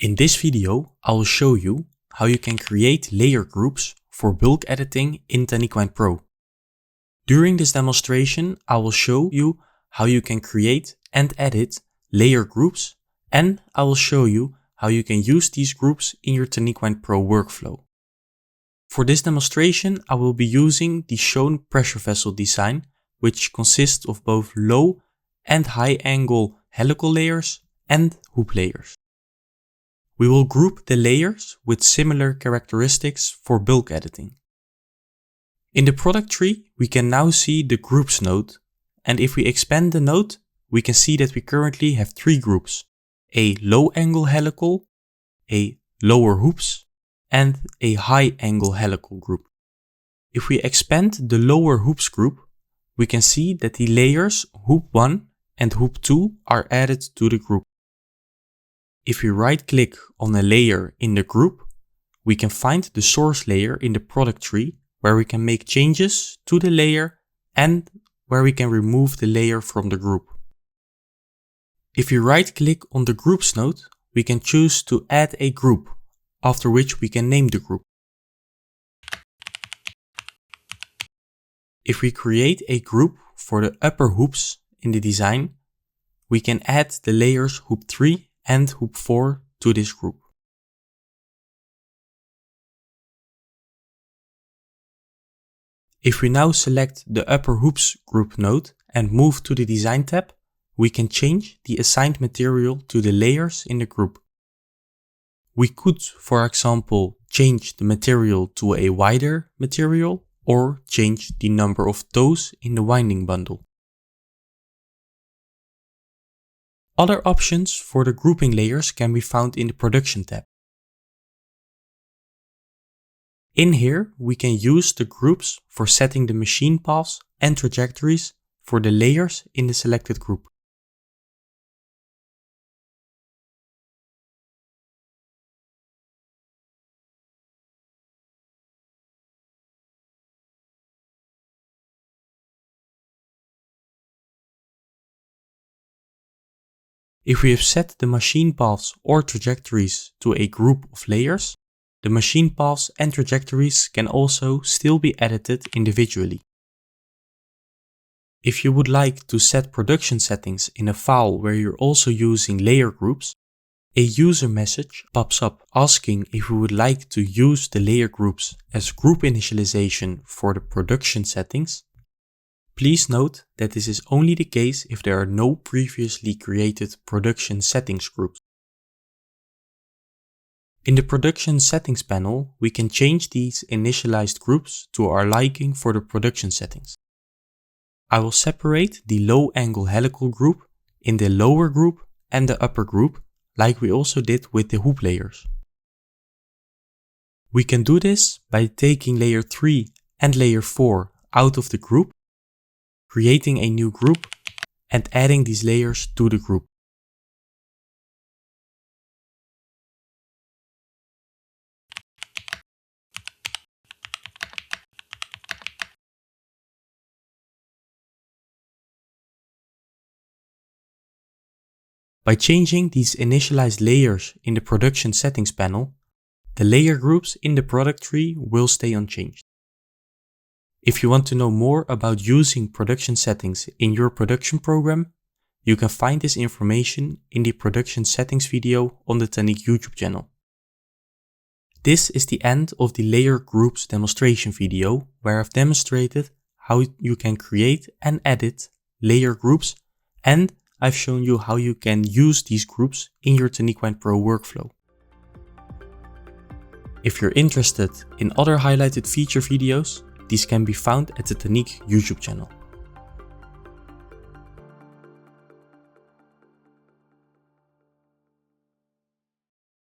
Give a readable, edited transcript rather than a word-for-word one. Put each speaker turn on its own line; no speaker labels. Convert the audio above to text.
In this video, I will show you how you can create layer groups for bulk editing in TaniqWind Pro. During this demonstration, I will show you how you can create and edit layer groups, and I will show you how you can use these groups in your TaniqWind Pro workflow. For this demonstration, I will be using the shown pressure vessel design, which consists of both low and high angle helical layers and hoop layers. We will group the layers with similar characteristics for bulk editing. In the product tree, we can now see the groups node, and if we expand the node, we can see that we currently have three groups: a low angle helical, a lower hoops, and a high angle helical group. If we expand the lower hoops group, we can see that the layers hoop 1 and hoop 2 are added to the group. If we right click on a layer in the group, we can find the source layer in the product tree where we can make changes to the layer and where we can remove the layer from the group. If we right click on the groups node, we can choose to add a group, after which we can name the group. If we create a group for the upper hoops in the design, we can add the layers hoop 3 and hoop 4 to this group. If we now select the upper hoops group node and move to the design tab, we can change the assigned material to the layers in the group. We could, for example, change the material to a wider material or change the number of toes in the winding bundle. Other options for the grouping layers can be found in the production tab. In here, we can use the groups for setting the machine paths and trajectories for the layers in the selected group. If we have set the machine paths or trajectories to a group of layers, the machine paths and trajectories can also still be edited individually. If you would like to set production settings in a file where you're also using layer groups, a user message pops up asking if we would like to use the layer groups as group initialization for the production settings. Please note that this is only the case if there are no previously created production settings groups. In the production settings panel, we can change these initialized groups to our liking for the production settings. I will separate the low angle helical group in the lower group and the upper group, like we also did with the hoop layers. We can do this by taking layer 3 and layer 4 out of the group, creating a new group, and adding these layers to the group. By changing these initialized layers in the production settings panel, the layer groups in the product tree will stay unchanged. If you want to know more about using production settings in your production program, you can find this information in the production settings video on the Taniq YouTube channel. This is the end of the layer groups demonstration video, where I've demonstrated how you can create and edit layer groups, and I've shown you how you can use these groups in your TaniqWind Pro workflow. If you're interested in other highlighted feature videos, these can be found at the Taniq YouTube channel.